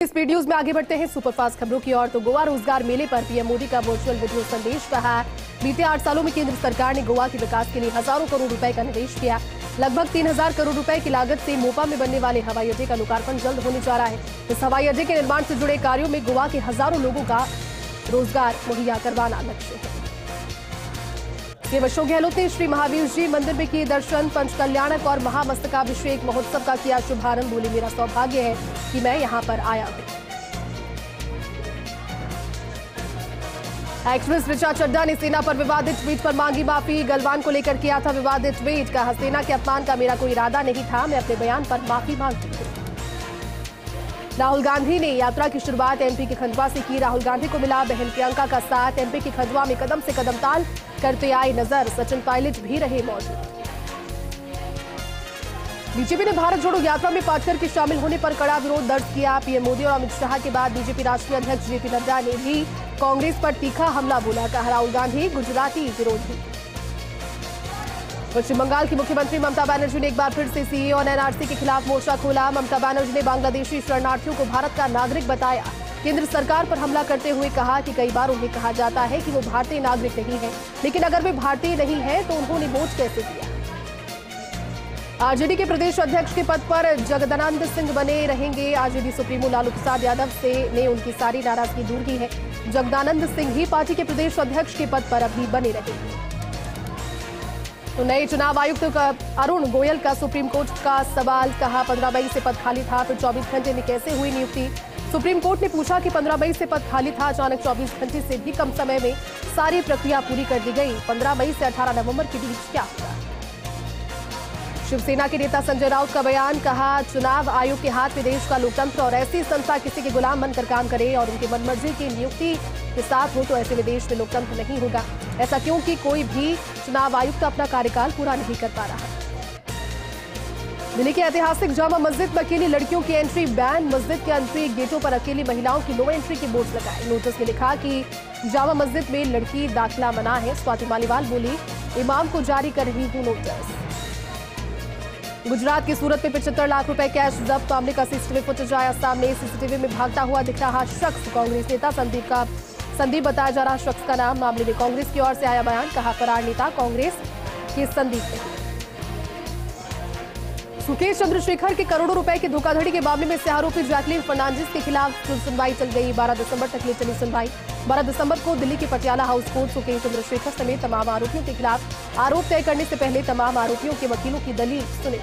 इस वीडियोस में आगे बढ़ते हैं सुपरफास्ट खबरों की ओर। तो गोवा रोजगार मेले पर पीएम मोदी का वर्चुअल वीडियो संदेश रहा। बीते 8 सालों में केंद्र सरकार ने गोवा के विकास के लिए हजारों करोड़ रुपए का निवेश किया। लगभग 3000 करोड़ रुपए की लागत से मोपा में बनने वाले हवाई अड्डे का लोकार्पण जल्द होने जा रहा है। इस हवाई अड्डे के निर्माण से जुड़े कार्यों में गोवा के हजारों लोगों का रोजगार मुहैया करवाना लक्ष्य है। सीएम अशोक गहलोत ने श्री महावीर जी मंदिर में किए दर्शन। पंचकल्याणक और महामस्तकाभिषेक महोत्सव का किया शुभारंभ। बोले, मेरा सौभाग्य है कि मैं यहां पर आया हूं। एक्ट्रेस ऋचा चड्ढा ने सेना पर विवादित ट्वीट पर मांगी माफी। गलवान को लेकर किया था विवादित ट्वीट। कहा, सेना के अपमान का मेरा कोई इरादा नहीं था, मैं अपने बयान पर माफी मांगती हूं। राहुल गांधी ने यात्रा की शुरुआत एमपी के खंडवा से की। राहुल गांधी को मिला बहन प्रियंका का साथ। एमपी के खंडवा में कदम से कदम ताल करते आए नजर। सचिन पायलट भी रहे मौजूद। बीजेपी ने भारत जोड़ो यात्रा में पाटकर के शामिल होने पर कड़ा विरोध दर्ज किया। पीएम मोदी और अमित शाह के बाद बीजेपी राष्ट्रीय अध्यक्ष जेपी नड्डा ने भी कांग्रेस पर तीखा हमला बोला। कहा, राहुल गांधी गुजराती विरोधी। पश्चिम बंगाल की मुख्यमंत्री ममता बनर्जी ने एक बार फिर से सीएए और एनआरसी के खिलाफ मोर्चा खोला। ममता बनर्जी ने बांग्लादेशी शरणार्थियों को भारत का नागरिक बताया। केंद्र सरकार पर हमला करते हुए कहा कि कई बार उन्हें कहा जाता है कि वो भारतीय नागरिक नहीं है, लेकिन अगर वे भारतीय नहीं है तो उन्होंने वोट कैसे दिया। आरजेडी के प्रदेश अध्यक्ष के पद पर जगदानंद सिंह बने रहेंगे। आरजेडी सुप्रीमो लालू प्रसाद यादव ने उनकी सारी नाराजगी दूर की है। जगदानंद सिंह ही पार्टी के प्रदेश अध्यक्ष के पद पर अभी बने रहेंगे। तो नए चुनाव आयुक्त अरुण गोयल का सुप्रीम कोर्ट का सवाल। कहा, 15 मई से पद खाली था, फिर 24 घंटे में कैसे हुई नियुक्ति। सुप्रीम कोर्ट ने पूछा कि 15 मई से पद खाली था, अचानक 24 घंटे से भी कम समय में सारी प्रक्रिया पूरी कर दी गई। 15 मई से 18 नवंबर के बीच क्या हुआ। शिवसेना के नेता संजय राउत का बयान। कहा, चुनाव आयोग के हाथ में देश का लोकतंत्र और ऐसी संस्था किसी के गुलाम बनकर काम करे और उनकी मनमर्जी की नियुक्ति के साथ हो तो ऐसे में देश में लोकतंत्र नहीं होगा। ऐसा क्योंकि कोई भी चुनाव आयुक्त अपना कार्यकाल पूरा नहीं कर पा रहा। दिल्ली के ऐतिहासिक जामा मस्जिद में अकेली लड़कियों की एंट्री बैन। मस्जिद के एंट्री गेटों पर अकेली महिलाओं की नो एंट्री के बोर्ड लगाए। नोटिस में लिखा कि जामा मस्जिद में लड़की दाखिला मना है। स्वाति मालीवाल बोली, इमाम को जारी कर रही हूं नोटिस। गुजरात की सूरत में 75 लाख रुपए कैश जब्त। मामले का सीसीटीवी फुटेज आया सामने। सीसीटीवी में भागता हुआ दिख रहा शख्स कांग्रेस नेता संदीप बताया जा रहा शख्स का नाम। मामले में कांग्रेस की ओर से आया बयान। कहा, फरार नेता कांग्रेस के संदीप थे। सुकेश चंद्रशेखर के करोड़ों रुपए की धोखाधड़ी के मामले में आरोपी जैकलीन फर्नांडिस के खिलाफ सुनवाई चल गई। 12 दिसंबर तक ले चली सुनवाई। 12 दिसंबर को दिल्ली के पटियाला हाउस कोर्ट सुकेश चंद्रशेखर समेत तमाम आरोपियों के खिलाफ आरोप तय करने से पहले तमाम आरोपियों के वकीलों की दलील सुनी।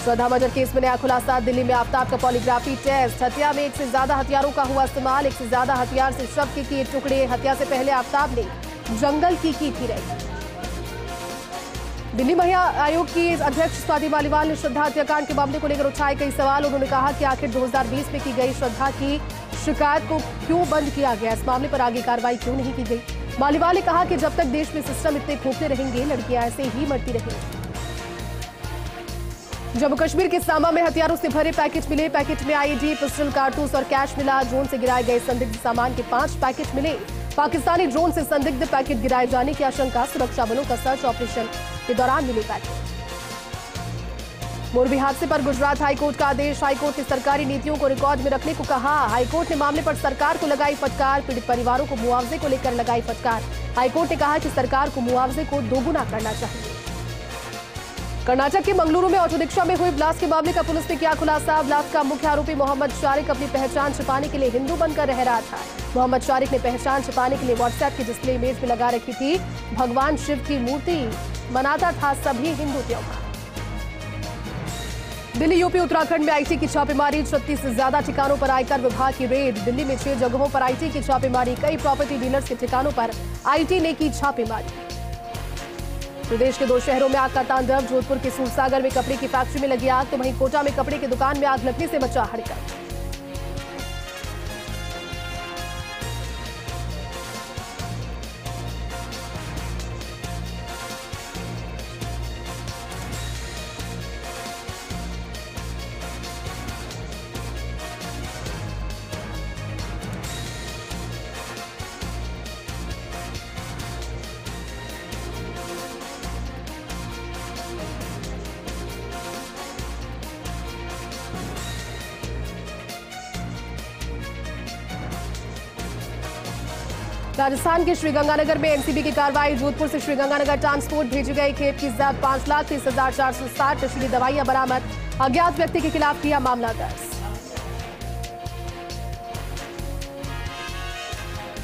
श्रद्धा मर्डर केस में नया खुलासा। दिल्ली में आफ्ताब का पॉलीग्राफी टेस्ट। हत्या में 1 से ज्यादा हथियारों का हुआ इस्तेमाल। 1 से ज्यादा हथियार से शव के किए टुकड़े। हत्या से पहले आफ्ताब ने जंगल की थी रही। दिल्ली महिला आयोग की अध्यक्ष स्वाति मालीवाल ने श्रद्धा हत्याकांड के मामले को लेकर उठाए कई सवाल। उन्होंने कहा कि आखिर 2020 में की गई श्रद्धा की शिकायत को क्यों बंद किया गया, इस मामले पर आगे कार्रवाई क्यों नहीं की गई। मालीवाल ने कहा कि जब तक देश में सिस्टम इतने खोखले रहेंगे, लड़कियां ऐसे ही मरती रहेंगी। जम्मू कश्मीर के सांबा में हथियारों से भरे पैकेट मिले। पैकेट में आईईडी, पिस्टल, कारतूस और कैश मिला। ड्रोन से गिराए गए संदिग्ध सामान के 5 पैकेट मिले। पाकिस्तानी ड्रोन से संदिग्ध पैकेट गिराए जाने की आशंका। सुरक्षा बलों का सर्च ऑपरेशन के दौरान मिले पैकेट। मोरबी हादसे पर गुजरात हाईकोर्ट का आदेश। हाईकोर्ट ने सरकारी नीतियों को रिकॉर्ड में रखने को कहा। हाईकोर्ट ने मामले पर सरकार को लगाई फटकार। पीड़ित परिवारों को मुआवजे को लेकर लगाई फटकार। हाईकोर्ट ने कहा कि सरकार को मुआवजे को दोगुना करना चाहिए। कर्नाटक के मंगलुरु में ऑटो रिक्शा में हुई ब्लास्ट के मामले का पुलिस ने किया खुलासा। ब्लास्ट का मुख्य आरोपी मोहम्मद शारिक अपनी पहचान छिपाने के लिए हिंदू बनकर रह रहा था। मोहम्मद शारिक ने पहचान छिपाने के लिए व्हाट्सएप की डिस्प्ले इमेज में लगा रखी थी। भगवान शिव की मूर्ति मनाता था सभी हिंदू त्योहार। दिल्ली, यूपी, उत्तराखंड में आईटी की छापेमारी। 36 से ज्यादा ठिकानों पर आयकर विभाग की रेड। दिल्ली में 6 जगहों पर आईटी की छापेमारी। कई प्रॉपर्टी डीलर्स के ठिकानों पर आईटी ने की छापेमारी। प्रदेश के 2 शहरों में आग का तांडव। जोधपुर के सूरसागर में कपड़े की फैक्ट्री में लगी आग, तो वहीं कोटा में कपड़े की दुकान में आग लगने से मचा हड़कंप। राजस्थान के श्रीगंगानगर में एनसीबी की कार्रवाई। जोधपुर से श्रीगंगानगर ट्रांसपोर्ट भेजी गई खेत की जब्त 5,30,460 नशीली दवाइयां बरामद। अज्ञात व्यक्ति के खिलाफ किया मामला दर्ज।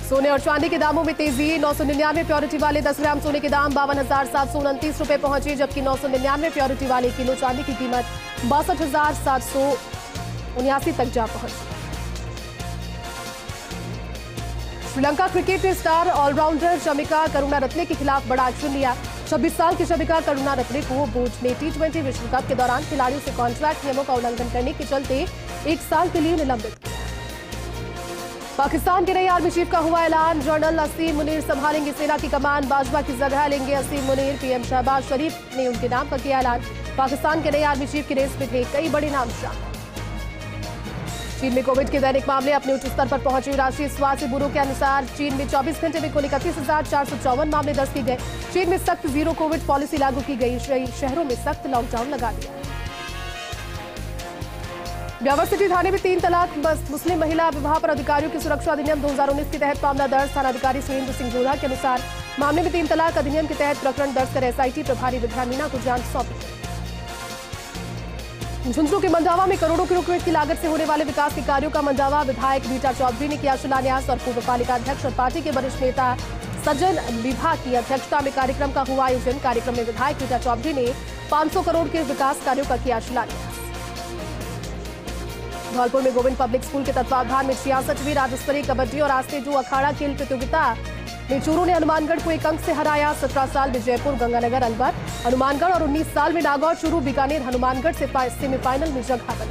सोने और चांदी के दामों में तेजी। 999 प्योरिटी वाले 10 ग्राम सोने के दाम 52,729 रुपए पहुंचे, जबकि 999 प्योरिटी वाले किलो चांदी की कीमत 62,779 तक जा पहुंची। Sri Lanka cricket star allrounder Chamika Karunaratne के खिलाफ बड़ा एक्शन लिया। 26 साल की शमिका करुणारत्ने को बोर्ड ने T20 विश्व कप के दौरान खिलाड़ियों से कॉन्ट्रैक्ट नियमों का उल्लंघन करने के चलते 1 साल के लिए निलंबित किया। पाकिस्तान के नए आर्मी चीफ का हुआ ऐलान। जनरल असीम मुनीर संभालेंगे सेना की कमान। बाजवा की जगह लेंगे असीम मुनीर। पीएम शहबाज शरीफ ने उनके नाम पर किया ऐलान। पाकिस्तान के नए आर्मी चीफ की रेस में थे कई बड़े नाम शामिल। चीन में कोविड के दैनिक मामले अपने उच्च स्तर पर पहुंचे। राष्ट्रीय स्वास्थ्य ब्यूरो के अनुसार चीन में 24 घंटे में कुल 31,454 मामले दर्ज किए गए। चीन में सख्त जीरो कोविड पॉलिसी लागू की गई। शहरों में सख्त लॉकडाउन लगा दिया। ब्यावर सिटी थाने में 3 तलाक मुस्लिम महिला विवाह पर अधिकारियों की सुरक्षा अधिनियम 2019 के तहत मामला दर्ज। थानाधिकारी सुरेंद्र सिंह जोधा के अनुसार मामले में 3 तलाक अधिनियम के तहत प्रकरण दर्ज कर एसआईटी प्रभारी विद्या मीना को जांच सौंपी। झुंझुनू के मंडावा में करोड़ों रुपए की लागत से होने वाले विकास के कार्यों का मंडावा विधायक रीटा चौधरी ने किया शिलान्यास। और पूर्व पालिका अध्यक्ष और पार्टी के वरिष्ठ नेता सज्जन विभा की अध्यक्षता में कार्यक्रम का हुआ आयोजन। कार्यक्रम में विधायक रीटा चौधरी ने 500 करोड़ के विकास कार्यों का किया शिलान्यास। धौलपुर में गोविंद पब्लिक स्कूल के तत्वावधान में 66वीं राज्य स्तरीय कबड्डी और आस्तेजू अखाड़ा खेल प्रतियोगिता में चूरू ने हनुमानगढ़ को 1 अंक से हराया। 17 साल में जयपुर, गंगानगर, अलवर, हनुमानगढ़ और 19 साल में नागौर, चूरू, बीकानेर, हनुमानगढ़ से सेमीफाइनल में जगह बनाई।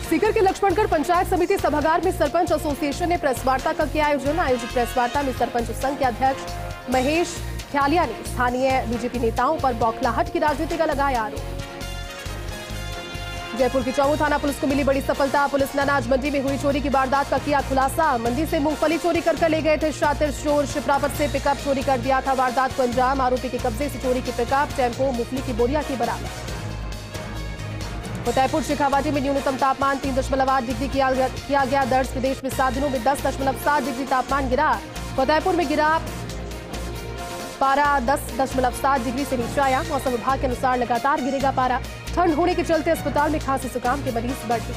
सीकर के लक्ष्मणगढ़ पंचायत समिति सभागार में सरपंच एसोसिएशन ने प्रेस वार्ता का किया आयोजन। आयोजित प्रेस वार्ता में सरपंच संघ के अध्यक्ष महेश ख्यालिया ने स्थानीय बीजेपी नेताओं पर बौखलाहट की राजनीति का लगाया आरोप। जयपुर की चौमू थाना पुलिस को मिली बड़ी सफलता। पुलिस ने अनाज मंडी में हुई चोरी की वारदात का किया खुलासा। मंडी से मूंगफली चोरी कर ले गए थे शातिर चोर। शिप्रापत से पिकअप चोरी कर दिया था वारदात को अंजाम। आरोपी के कब्जे से चोरी की पिकअप, टेम्पो, मूंगफली की बोरिया की बरामद। फतेहपुर शेखावाटी में न्यूनतम तापमान 3.8 डिग्री किया गया दर्ज। प्रदेश में 7 दिनों में 10.7 डिग्री तापमान गिरा। फतेहपुर में गिरा पारा 10.7 डिग्री से नीचे आया। मौसम विभाग के अनुसार लगातार गिरेगा पारा। ठंड होने के चलते अस्पताल में खांसी जुकाम के मरीज बढ़ गए।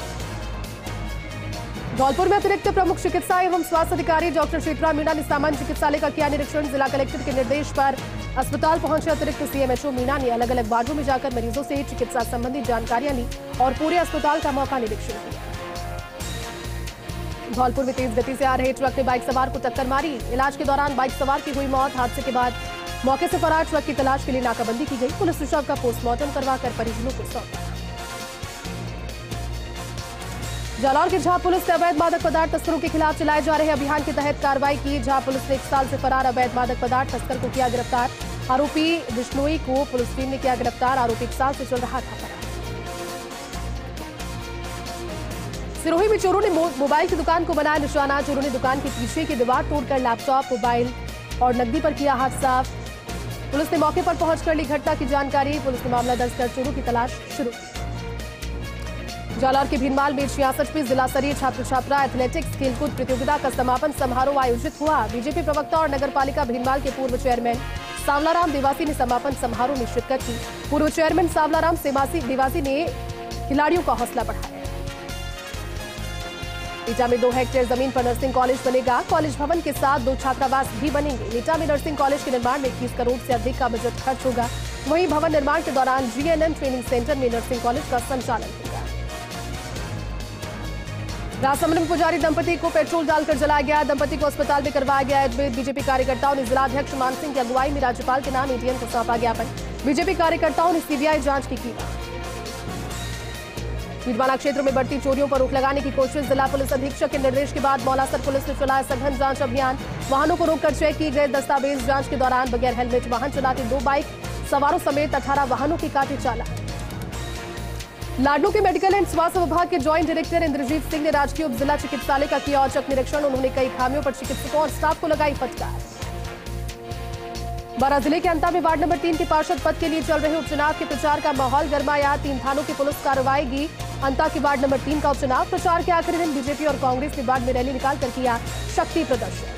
धौलपुर में अतिरिक्त प्रमुख चिकित्सा एवं स्वास्थ्य अधिकारी डॉक्टर शीतला मीणा ने सामान्य चिकित्सालय का किया निरीक्षण। जिला कलेक्टर के निर्देश पर अस्पताल पहुंचे अतिरिक्त सीएमएचओ मीणा ने अलग अलग वार्डों में जाकर मरीजों से चिकित्सा संबंधी जानकारियां ली और पूरे अस्पताल का मौका निरीक्षण किया। धौलपुर में तेज गति से आ रहे ट्रक ने बाइक सवार को टक्कर मारी। इलाज के दौरान बाइक सवार की हुई मौत। हादसे के बाद मौके से फरार ट्रक की तलाश के लिए नाकाबंदी की गई। पुलिस ने शव का पोस्टमार्टम करवाकर परिजनों को सौंपा। जालौर की झाप पुलिस ने अवैध मादक पदार्थ तस्करों के खिलाफ चलाए जा रहे अभियान के तहत कार्रवाई की। झाप पुलिस ने 1 साल से फरार अवैध मादक पदार्थ तस्कर को किया गिरफ्तार। आरोपी बिश्नोई को पुलिस टीम ने किया गिरफ्तार। आरोपी 1 साल से चल रहा था फरार। सिरोही में चोरों ने मोबाइल की दुकान को बनाया निशाना। चोरों ने दुकान के पीछे की दीवार तोड़कर लैपटॉप, मोबाइल और नकदी पर किया हाथ साफ। पुलिस ने मौके पर पहुंचकर ली घटना की जानकारी। पुलिस ने मामला दर्ज कर चोरों की तलाश शुरू की। जालौर के भीनमाल में 66वीं जिला स्तरीय छात्र छात्रा एथलेटिक्स खेलकूद प्रतियोगिता का समापन समारोह आयोजित हुआ। बीजेपी प्रवक्ता और नगरपालिका भीनमाल के पूर्व चेयरमैन सांवलाराम देवासी ने समापन समारोह में शिरकत की। पूर्व चेयरमैन सांवलाराम देवासी ने खिलाड़ियों का हौसला बढ़ाया। ईटा में 2 हेक्टेयर जमीन पर नर्सिंग कॉलेज बनेगा। कॉलेज भवन के साथ 2 छात्रावास भी बनेंगे। ईटा में नर्सिंग कॉलेज के निर्माण में 21 करोड़ से अधिक का बजट खर्च होगा। वहीं भवन निर्माण के दौरान जीएनएम ट्रेनिंग सेंटर में नर्सिंग कॉलेज का संचालन होगा। राजसमंद में पुजारी दंपति को पेट्रोल डालकर जलाया गया। दंपति को अस्पताल में करवाया गया एडमिट। बीजेपी कार्यकर्ताओं ने जिलाध्यक्ष मान सिंह की अगुवाई में राज्यपाल के नाम एडीएम को सौंपा ज्ञापन। बीजेपी कार्यकर्ताओं ने सीबीआई जांच की मांग। भीलवाड़ा क्षेत्र में बढ़ती चोरियों पर रोक लगाने की कोशिश। जिला पुलिस अधीक्षक के निर्देश के बाद मौलासर पुलिस ने चलाया सघन जांच अभियान। वाहनों को रोककर चेक की गए दस्तावेज। जांच के दौरान बगैर हेलमेट वाहन चलाते 2 बाइक सवारों समेत 18 वाहनों की काटे चालान। लाडनू के मेडिकल एंड स्वास्थ्य विभाग के ज्वाइंट डायरेक्टर इंद्रजीत सिंह ने राजकीय उप जिला चिकित्सालय का किया औचक निरीक्षण। उन्होंने कई खामियों पर चिकित्सकों और स्टाफ को लगाई फटकार। बारां जिले के अंता में वार्ड नंबर 3 के पार्षद पद के लिए चल रहे उपचुनाव के प्रचार का माहौल गरमाया। 3 थानों की पुलिस कार्रवाई की अंता के वार्ड नंबर 3 का उपचुनाव। प्रचार के आखिरी दिन बीजेपी और कांग्रेस ने वार्ड में रैली निकालकर किया शक्ति प्रदर्शन।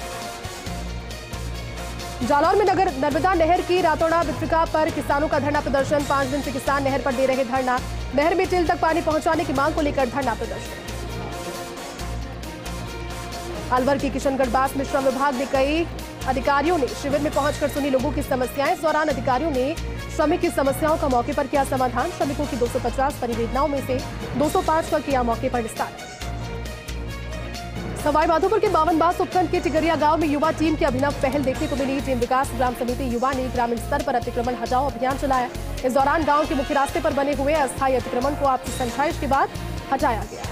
जालौर में नर्मदा नहर की रातौड़ा विक्रिका पर किसानों का धरना प्रदर्शन। 5 दिन से किसान नहर पर दे रहे धरना। नहर में टिल तक पानी पहुंचाने की मांग को लेकर धरना प्रदर्शन। अलवर की किशनगढ़ बास में श्रम विभाग ने कई अधिकारियों ने शिविर में पहुंचकर सुनी लोगों की समस्याएं। इस दौरान अधिकारियों ने श्रमिक की समस्याओं का मौके पर किया समाधान। श्रमिकों की 250 परिवेदनाओं में से 205 का किया मौके पर निस्तारण। सवाईमाधोपुर के बावनबास उपखंड के टिगरिया गांव में युवा टीम की अभिनव पहल देखने को मिली। टीम विकास ग्राम समिति युवा ने ग्रामीण स्तर पर अतिक्रमण हटाओ अभियान चलाया। इस दौरान गांव के मुख्य रास्ते पर बने हुए अस्थायी अतिक्रमण को आपसी समझाइश के बाद हटाया गया।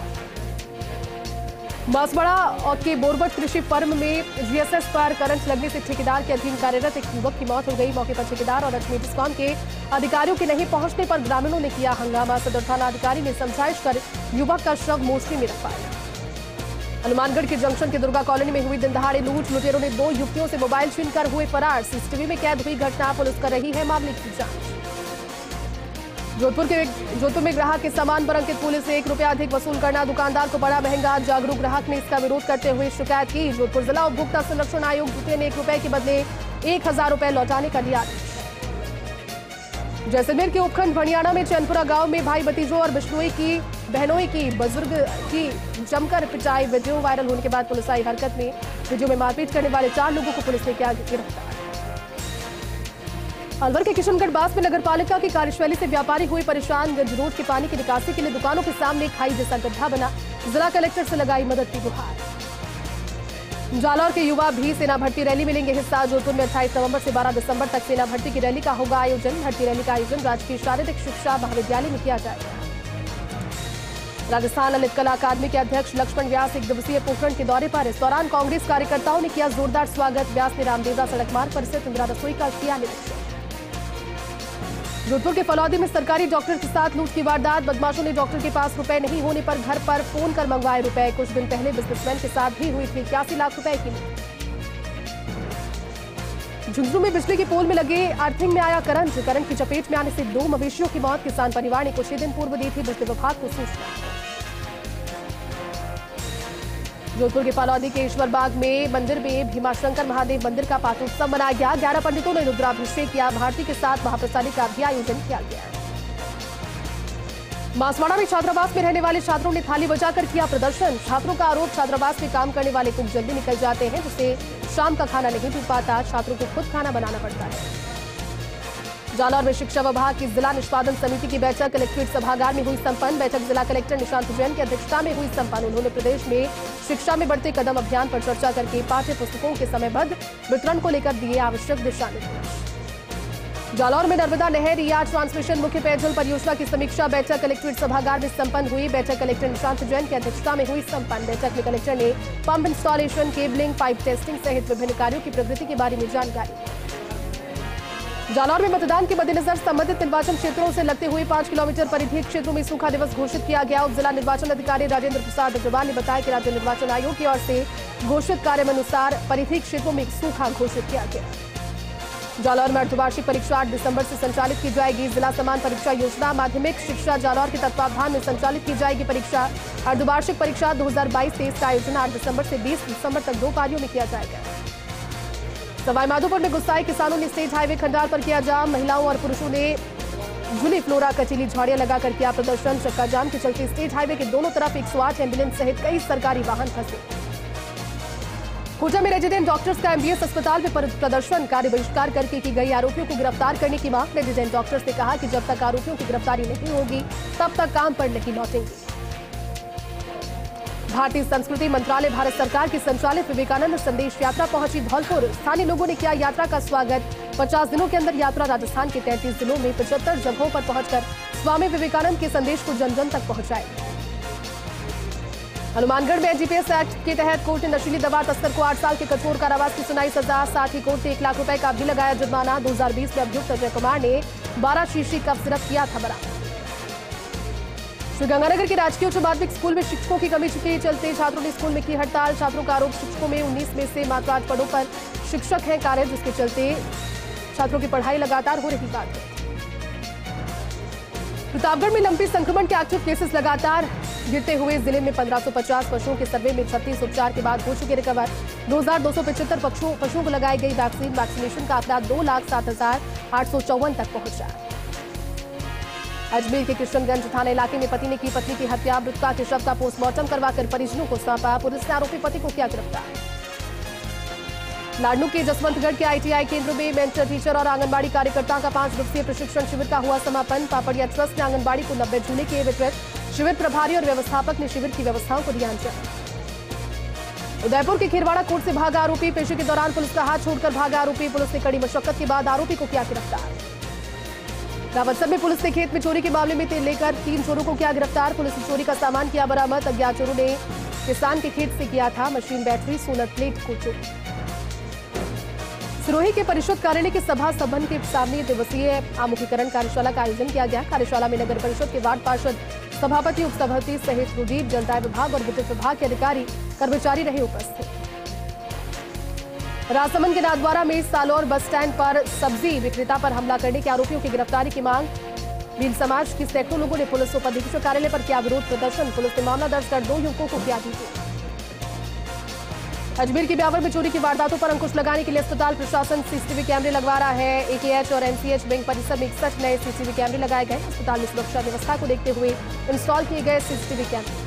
बांसवाड़ा के बोरबट कृषि फर्म में जीएसएस पर करंट लगने से ठेकेदार के अधीन कार्यरत एक युवक की मौत हो गई। मौके पर ठेकेदार और अजमेर डिस्कॉम के अधिकारियों के नहीं पहुंचने पर ग्रामीणों ने किया हंगामा। सदर थाना अधिकारी ने समझाइश कर युवक का शव मोर्चरी में रखवाया। हनुमानगढ़ के जंक्शन के दुर्गा कॉलोनी में हुई दिन दहाड़े लूट। लुटेरों ने 2 युवतियों से मोबाइल छीनकर हुए फरार। सीसीटीवी में कैद हुई घटना। पुलिस कर रही है मामले की जांच। जोधपुर में ग्राहक के सामान पर अंकित पुलिस से ₹1 अधिक वसूल करना दुकानदार को पड़ा महंगा। जागरूक ग्राहक ने इसका विरोध करते हुए शिकायत की। जोधपुर जिला उपभोक्ता संरक्षण आयोग जूते ने ₹1 के बदले ₹1000 लौटाने का दिया आदेश। जैसलमेर के उपखंड भणियाना में चैनपुरा गांव में भाई भतीजों और बिश्नोई की बहनोई की बुजुर्ग की जमकर पिटाई। वीडियो वायरल होने के बाद पुलिस आई हरकत में। वीडियो में मारपीट करने वाले 4 लोगों को पुलिस ने किया गिरफ्तार। अलवर के किशनगढ़ बास में नगरपालिका की कार्यशैली से व्यापारी हुए परेशान। गंज रोड के पानी की निकासी के लिए दुकानों के सामने खाई जैसा गड्ढा बना। जिला कलेक्टर से लगाई मदद की गुहार। जालौर के युवा भी सेना भर्ती रैली में लेंगे हिस्सा। जोधपुर में 28 नवंबर से 12 दिसंबर तक सेना भर्ती की रैली का होगा आयोजन। भर्ती रैली का आयोजन राजकीय शारीरिक शिक्षा महाविद्यालय में किया जाएगा। राजस्थान ललित कला अकादमी के अध्यक्ष लक्ष्मण व्यास 1 दिवसीय पोखरण के दौरे पर। इस दौरान कांग्रेस कार्यकर्ताओं ने किया जोरदार स्वागत। व्यास ने रामदेवरा सड़क मार्ग पर स्थित इंदिरा रसोई का किया निरीक्षण। जोधपुर के फलौदी में सरकारी डॉक्टर के साथ लूट की वारदात। बदमाशों ने डॉक्टर के पास रुपए नहीं होने पर घर पर फोन कर मंगवाए रुपए। कुछ दिन पहले बिजनेसमैन के साथ भी हुई थी 81 लाख रुपए की लूट। झुंझुनू में बिजली के पोल में लगे अर्थिंग में आया करंट की चपेट में आने से 2 मवेशियों की मौत। किसान परिवार ने कुछ ही दिन पूर्व दी थी बिजली विभाग को सूचना। जोधपुर के फलौदी के ईश्वर बाग में मंदिर में भीमाशंकर महादेव मंदिर का पाठोत्सव मनाया गया। 11 पंडितों ने रुद्राभिषेक किया। भारती के साथ महाप्रसादी का भी आयोजन किया गया। बांसवाड़ा में छात्रावास में रहने वाले छात्रों ने थाली बजाकर किया प्रदर्शन। छात्रों का आरोप छात्रावास में काम करने वाले कुक जल्दी निकल जाते हैं जिससे शाम का खाना नहीं मिल पाता। छात्रों को खुद खाना बनाना पड़ता है। जालौर में शिक्षा विभाग की जिला निष्पादन समिति की बैठक कलेक्ट्रेट सभागार में हुई संपन्न। बैठक जिला कलेक्टर निशांत जैन की अध्यक्षता में हुई संपन्न। उन्होंने प्रदेश में शिक्षा में बढ़ते कदम अभियान पर चर्चा करके पाठ्य पुस्तकों के समयबद्ध वितरण को लेकर दिए आवश्यक दिशा निर्देश। जालौर में नर्मदा नहर या ट्रांसमिशन मुख्य पेयजल परियोजना की समीक्षा बैठक कलेक्ट्रेट सभागार में संपन्न हुई। बैठक कलेक्टर निशांत जैन की अध्यक्षता में हुई संपन्न। बैठक में कलेक्टर ने pump installation, cabling, pipe testing सहित विभिन्न कार्यों की प्रगति के बारे में जानकारी। जालौर में मतदान के मद्देनजर संबंधित निर्वाचन क्षेत्रों से लगते हुए 5 किलोमीटर परिधि क्षेत्रों में सूखा दिवस घोषित किया गया। उप जिला निर्वाचन अधिकारी राजेंद्र प्रसाद अग्रवाल ने बताया कि राज्य निर्वाचन आयोग की ओर से घोषित कार्यानुसार परिधि क्षेत्रों में सूखा घोषित किया गया। जालौर में अर्धवार्षिक परीक्षा 8 दिसंबर से संचालित की जाएगी। जिला समान परीक्षा योजना माध्यमिक शिक्षा जालौर के तत्वावधान में संचालित की जाएगी परीक्षा। अर्धवार्षिक परीक्षा 2022-23 का आयोजन 8 दिसंबर से 20 दिसंबर तक 2 पारियों में किया जाएगा। सवाईमाधोपुर में गुस्साए किसानों ने स्टेट हाईवे खंडार पर किया जाम। महिलाओं और पुरुषों ने झुली फ्लोरा कचीली झाड़ियां लगाकर किया प्रदर्शन। चक्का जाम के चलते स्टेट हाईवे के दोनों तरफ 108 एम्बुलेंस सहित कई सरकारी वाहन फंसे। खूंटा में रेजिडेंट डॉक्टर्स का एमबीएस अस्पताल में प्रदर्शन। कार्य बहिष्कार करके की गई आरोपियों को गिरफ्तार करने की मांग। रेजिडेंट डॉक्टर्स ने कहा कि जब तक आरोपियों की गिरफ्तारी नहीं होगी तब तक काम पर नहीं लौटेंगे। भारतीय संस्कृति मंत्रालय भारत सरकार की संचालित विवेकानंद संदेश यात्रा पहुंची धौलपुर। स्थानीय लोगों ने किया यात्रा का स्वागत। 50 दिनों के अंदर यात्रा राजस्थान के 33 जिलों में 75 जगहों पर पहुंचकर स्वामी विवेकानंद के संदेश को जन जन तक पहुंचाएगी। हनुमानगढ़ में एनडीपीएस एक्ट के तहत कोर्ट ने नशीली दवा तस्कर को 8 साल के कठोर कारावास की सुनाई सजा। साथ ही कोर्ट ने 1 लाख रुपए का भी लगाया जुर्माना। 2020 में अभियुक्त अजय कुमार ने 12 शीशी कफ सिरप किया था बरामद। श्रीगंगानगर के राजकीय उच्च माध्यमिक स्कूल में शिक्षकों की कमी के चलते छात्रों ने स्कूल में की हड़ताल। छात्रों का आरोप शिक्षकों में 19 में से मात्र 8 पदों पर शिक्षक हैं कार्य, जिसके चलते छात्रों की पढ़ाई लगातार हो रही बात है। प्रतापगढ़ में लंपी संक्रमण के एक्टिव केसेस लगातार गिरते हुए जिले में 1550 पशुओं के सर्वे में 36 उपचार के बाद हो चुके रिकवर। 2275 पशुओं को लगाई गई वैक्सीनेशन का आंकड़ा 2,07,854 तक पहुंचा। अजमेर के किशनगंज थाना इलाके में पति ने की पत्नी की हत्या। मृतका के शव का पोस्टमार्टम करवाकर परिजनों को सौंपा। पुलिस ने आरोपी पति को किया गिरफ्तार। लाडनू के जसवंतगढ़ के आईटीआई केंद्र में मेंटर टीचर और आंगनबाड़ी कार्यकर्ताओं का 5 दिवसीय प्रशिक्षण शिविर का हुआ समापन। पापड़िया ट्रस्ट ने आंगनबाड़ी को 90 झूले किए वितरित। शिविर प्रभारी और व्यवस्थापक ने शिविर की व्यवस्थाओं को दिया अंजाम। उदयपुर के खीरवाड़ा कोर्ट से भागा आरोपी। पेशी के दौरान पुलिस का हाथ छोड़कर भागा आरोपी। पुलिस ने कड़ी मशक्कत के बाद आरोपी को किया गिरफ्तार। रावतसर में पुलिस ने खेत में चोरी के मामले में लेकर 3 चोरों को किया गिरफ्तार। पुलिस ने चोरी का सामान किया बरामद। अज्ञात चोरों ने किसान के खेत से किया था मशीन, बैटरी, सोलर प्लेट को चोरी। सिरोही के परिषद कार्यालय के सभा सदन के सामने दिवसीय आमुखीकरण कार्यशाला का आयोजन किया गया। कार्यशाला में नगर परिषद के वार्ड पार्षद, सभापति, उपसभापति सहित रुजीव, जलदाय विभाग और विद्युत विभाग के अधिकारी कर्मचारी रहे उपस्थित। राजसमंद के नाथद्वारा में सालौर बस स्टैंड पर सब्जी विक्रेता पर हमला करने के आरोपियों की गिरफ्तारी की मांग। भील समाज के सैकड़ों लोगों ने पुलिस उप अधीक्षक कार्यालय पर किया विरोध प्रदर्शन। पुलिस ने मामला दर्ज कर 2 युवकों को किया डिटेन। अजमेर के ब्यावर में चोरी की वारदातों पर अंकुश लगाने के लिए अस्पताल प्रशासन सीसीटीवी कैमरे लगवा रहा है। एकेएच और एमसीएच बैंक परिसर में 61 नए सीसीटीवी कैमरे लगाए गए। अस्पताल में सुरक्षा व्यवस्था को देखते हुए इंस्टॉल किए गए सीसीटीवी कैमरे।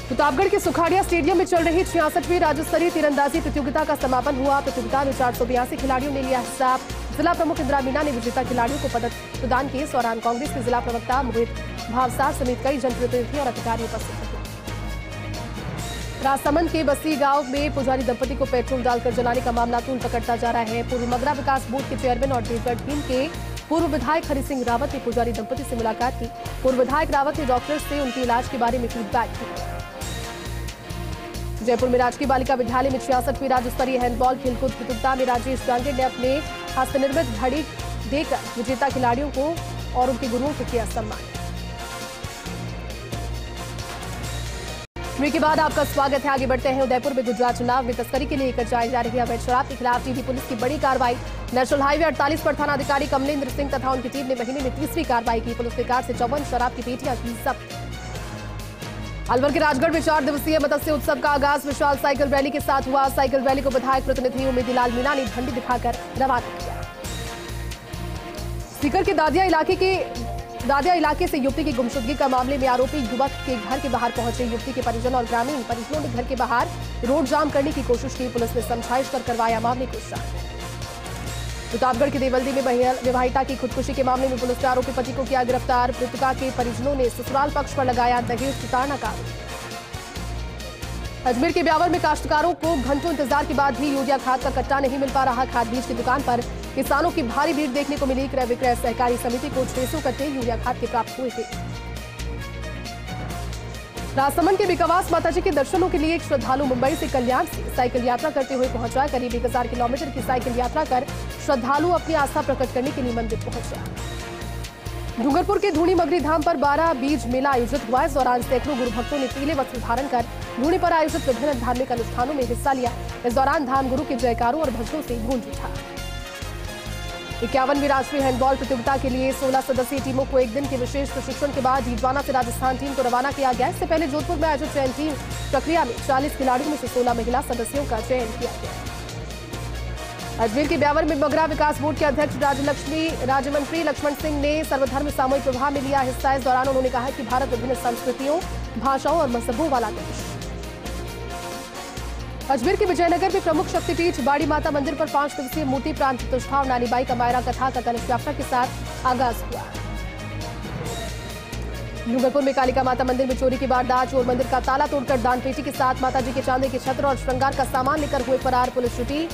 प्रतापगढ़ के सुखाड़िया स्टेडियम में चल रही 66वीं राज्य स्तरीय तीरंदाजी प्रतियोगिता का समापन हुआ। प्रतियोगिता में 482 खिलाड़ियों ने लिया हिस्सा। जिला प्रमुख इंदिरा मीना ने विजेता खिलाड़ियों को पदक प्रदान किए। इस दौरान कांग्रेस के जिला प्रवक्ता मोहित भावसार समेत कई जनप्रतिनिधि और अधिकारी उपस्थित थे। राजसमंद के बस्सी गांव में पुजारी दंपति को पेट्रोल डालकर जलाने का मामला तूल पकड़ता जा रहा है। पूर्व मगरा विकास बोर्ड के चेयरमैन और देवगढ़ टीम के पूर्व विधायक हरि सिंह रावत ने पुजारी दंपति से मुलाकात की। पूर्व विधायक रावत ने डॉक्टर से उनके इलाज के बारे में फीडबैक किया। जयपुर में राजकीय बालिका विद्यालय में 66वीं राज्य स्तरीय हैंडबॉल खेलकूद प्रतियोगिता में राजेश डांगे ने अपने हस्तनिर्मित घड़ी देकर विजेता खिलाड़ियों को और उनके गुरुओं को किया सम्मान। के बाद आपका स्वागत है। आगे बढ़ते हैं। उदयपुर में गुजरात चुनाव में तस्करी के लिए लेकर जाई जा रही अवैध शराब के खिलाफ ईडी पुलिस की बड़ी कार्रवाई। नेशनल हाईवे 48 पर थाना अधिकारी कमलेंद्र सिंह तथा उनकी टीम ने महीने में 30वीं कार्रवाई की। पुलिस ने कार से 54 शराब की पेटियां की जब्त। अलवर के राजगढ़ में 4 दिवसीय मत्स्य उत्सव का आगाज विशाल साइकिल रैली के साथ हुआ। साइकिल रैली को विधायक प्रतिनिधि उम्मीदलाल मीणा ने झंडी दिखाकर रवाना किया। सीकर के दादिया इलाके से युवती की गुमशुदगी का मामले में आरोपी युवक के घर के बाहर पहुंचे। युवती के परिजन और ग्रामीण परिजनों ने घर के बाहर रोड जाम करने की कोशिश की। पुलिस ने समझाइश कर करवाया मामले को शांत। प्रतापगढ़ के देवल्दी में विवाहिता की खुदकुशी के मामले में पुलिस ने आरोपी पति को किया गिरफ्तार। मृतका के परिजनों ने ससुराल पक्ष पर लगाया दहेज प्रताड़ना का आरोप। अजमेर के ब्यावर में काश्तकारों को घंटों इंतजार के बाद भी यूरिया खाद का कट्टा नहीं मिल पा रहा। खाद बीज की दुकान पर किसानों की भारी भीड़ देखने को मिली। क्रय विक्रय सहकारी समिति को 600 कट्टे यूरिया खाद के प्राप्त हुए थे। राजसमंद के बिकवास माताजी के दर्शनों के लिए एक श्रद्धालु मुंबई से कल्याण से साइकिल यात्रा करते हुए पहुंचा। करीब 1000 किलोमीटर की साइकिल यात्रा कर श्रद्धालु अपनी आस्था प्रकट करने के लिए मंदिर पहुंचा। डूंगरपुर के धूणी मगरी धाम पर 12 बीज मेला आयोजित हुआ। इस दौरान सैकड़ों गुरु भक्तों ने पीले वस्त्र धारण कर धूणी पर आयोजित विभिन्न धार्मिक अनुष्ठानों में हिस्सा लिया। इस दौरान धाम गुरु के जयकारों और भजनों से गूंज उठा। 51वीं राष्ट्रीय हैंडबॉल प्रतियोगिता के लिए 16 सदस्यीय टीमों को एक दिन के विशेष प्रशिक्षण के बाद डीडवाना से राजस्थान टीम को रवाना किया गया। इससे पहले जोधपुर में आयोजित चयन टीम प्रक्रिया में 40 खिलाड़ियों में से 16 महिला सदस्यों का चयन किया गया। अजमेर के ब्यावर में मगरा विकास बोर्ड के अध्यक्ष राज्यमंत्री लक्ष्मण सिंह ने सर्वधर्म सामूहिक विवाह में लिया हिस्सा। इस दौरान उन्होंने कहा कि भारत विभिन्न संस्कृतियों, भाषाओं और मजहबों वाला देश। अजमेर के विजयनगर में प्रमुख शक्तिपीठ बाड़ी माता मंदिर पर 5 दिवसीय मूर्ति प्राण प्रतिष्ठा और नानीबाई का मायरा कथा का कलश यात्रा के साथ आगाज हुआ। डूंगरपुर में कालिका माता मंदिर में चोरी की वारदात। चोर मंदिर का ताला तोड़कर दान पेटी के साथ माताजी के चांदी के छत्र और श्रृंगार का सामान लेकर हुए फरार। पुलिस छुटी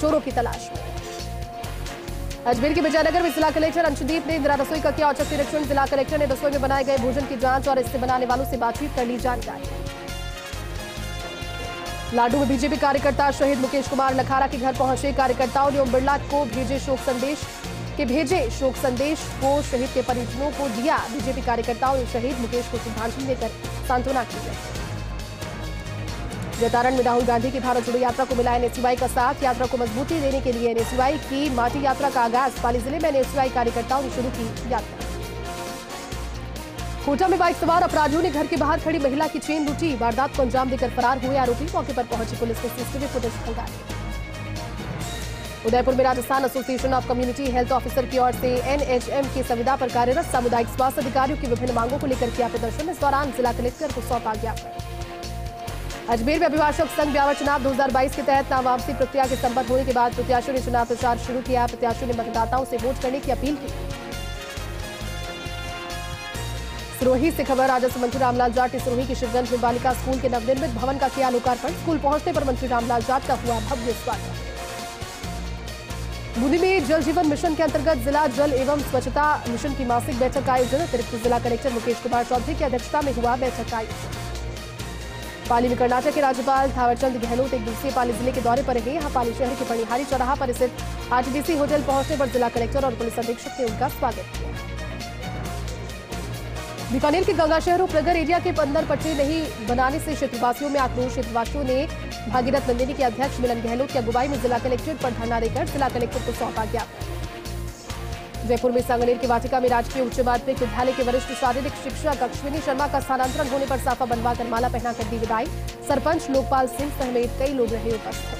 चोरों की तलाश में। अजमेर के विजयनगर में जिला कलेक्टर अंशुदीप ने इंदिरा रसोई का किया औचक निरीक्षण। जिला कलेक्टर ने रसोई में बनाए गए भोजन की जांच और इससे बनाने वालों से बातचीत कर ली जानकारी। लाडू में बीजेपी कार्यकर्ता शहीद मुकेश कुमार लखारा के घर पहुंचे। कार्यकर्ताओं ने ओम बिरला को भेजे शोक संदेश को शहीद के परिजनों को दिया। बीजेपी कार्यकर्ताओं ने शहीद मुकेश को श्रद्धांजलि देकर सांत्वना की। जतारण में राहुल गांधी की भारत जोड़ो यात्रा को मिला एनएसयूआई का साथ। यात्रा को मजबूती देने के लिए एनएसयूआई की माटी यात्रा का आगाज। पाली जिले में एनएसयूआई कार्यकर्ताओं ने शुरू की यात्रा। कोटा में बाइक सवार अपराधियों ने घर के बाहर खड़ी महिला की चेन लूटी। वारदात को अंजाम देकर फरार हुए आरोपी। मौके पर पहुंची पुलिस ने सीसीटीवी फुटेज खंगाली। उदयपुर में Rajasthan association of community health officer की ओर से एनएचएम की संविदा पर कार्यरत सामुदायिक स्वास्थ्य अधिकारियों की विभिन्न मांगों को लेकर किया प्रदर्शन। इस दौरान जिला कलेक्टर को सौंपा ज्ञापन। अजमेर में अभिभाषक संघ ब्यावर चुनाव 2022 के तहत नाम वापसी प्रक्रिया के संपन्न होने के बाद प्रत्याशियों ने चुनाव प्रचार शुरू किया। प्रत्याशियों ने मतदाताओं से वोट करने की अपील की। सिरोही से खबर। राजस्व मंत्री रामलाल जाट ने सिरोही के शिवगंज में बालिका स्कूल के नवनिर्मित भवन का किया लोकार्पण। स्कूल पहुंचने पर मंत्री रामलाल जाट का हुआ भव्य स्वागत। बूंदी में जल जीवन मिशन के अंतर्गत जिला जल एवं स्वच्छता मिशन की मासिक बैठक का आयोजन। अतिरिक्त जिला कलेक्टर मुकेश कुमार चौधरी की अध्यक्षता में हुआ बैठक का आयोजन। पाली में कर्नाटक के राज्यपाल थावरचंद गहलोत एक दिवसीय पाली जिले के दौरे पर रहे। यहाँ पाली शहर के पणिहारी चौराहा पर स्थित आरटीडीसी होटल पहुंचने पर जिला कलेक्टर और पुलिस अधीक्षक ने उनका स्वागत किया। बीकानेर के गंगा शहर उपनगर एरिया के अंदर पट्टे नहीं बनाने से क्षेत्रवासियों में आक्रोश। क्षेत्रवासियों ने भागीरथ नंदिनी के अध्यक्ष मिलन गहलोत की अगुवाई में जिला कलेक्ट्रेट पर धरना देकर जिला कलेक्टर को सौंपा ज्ञापन। जयपुर में सांगनेर के वाटिका में राजकीय उच्च माध्यमिक विद्यालय के वरिष्ठ शारीरिक शिक्षक अश्विनी शर्मा का स्थानांतरण होने पर साफा बनवाकर माला पहनाकर दी विदाई। सरपंच लोकपाल सिंह समेत कई लोग रहे उपस्थित।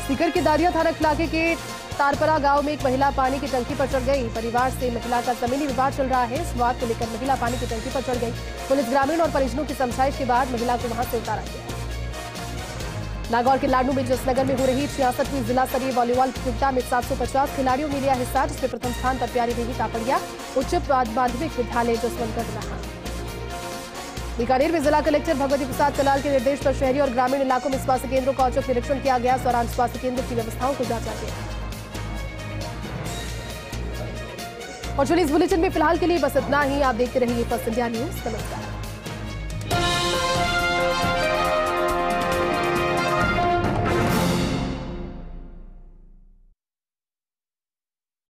सीकर के दारिया थाना इलाके के तारपरा गांव में एक महिला पानी की टंकी पर चढ़ गई। परिवार से महिला का जमीनी विवाद चल रहा है। इस विवाद को लेकर महिला पानी की टंकी पर चढ़ गई। पुलिस ग्रामीण और परिजनों की समझाइश के बाद महिला को वहां से उतारा गया। नागौर के लाडनू में जसनगर में हो रही 66वीं जिला स्तरीय वॉलीबॉल प्रतियोगिता में 750 खिलाड़ियों ने लिया हिस्सा, जिसमें प्रथम स्थान पर प्यारी देवी तापड़िया उच्च माध्यमिक विद्यालय जसवंतगढ़ रहा। बीकानेर में जिला कलेक्टर भगवती प्रसाद कलाल के निर्देश पर शहरी और ग्रामीण इलाकों में स्वास्थ्य केंद्रों का औचक निरीक्षण किया गया। इस दौरान स्वास्थ्य केंद्र की व्यवस्थाओं को जांचा गया। और चलिए इस बुलेटिन में फिलहाल के लिए बस इतना ही। आप देखते रहिए फर्स्ट इंडिया न्यूज। नमस्कार।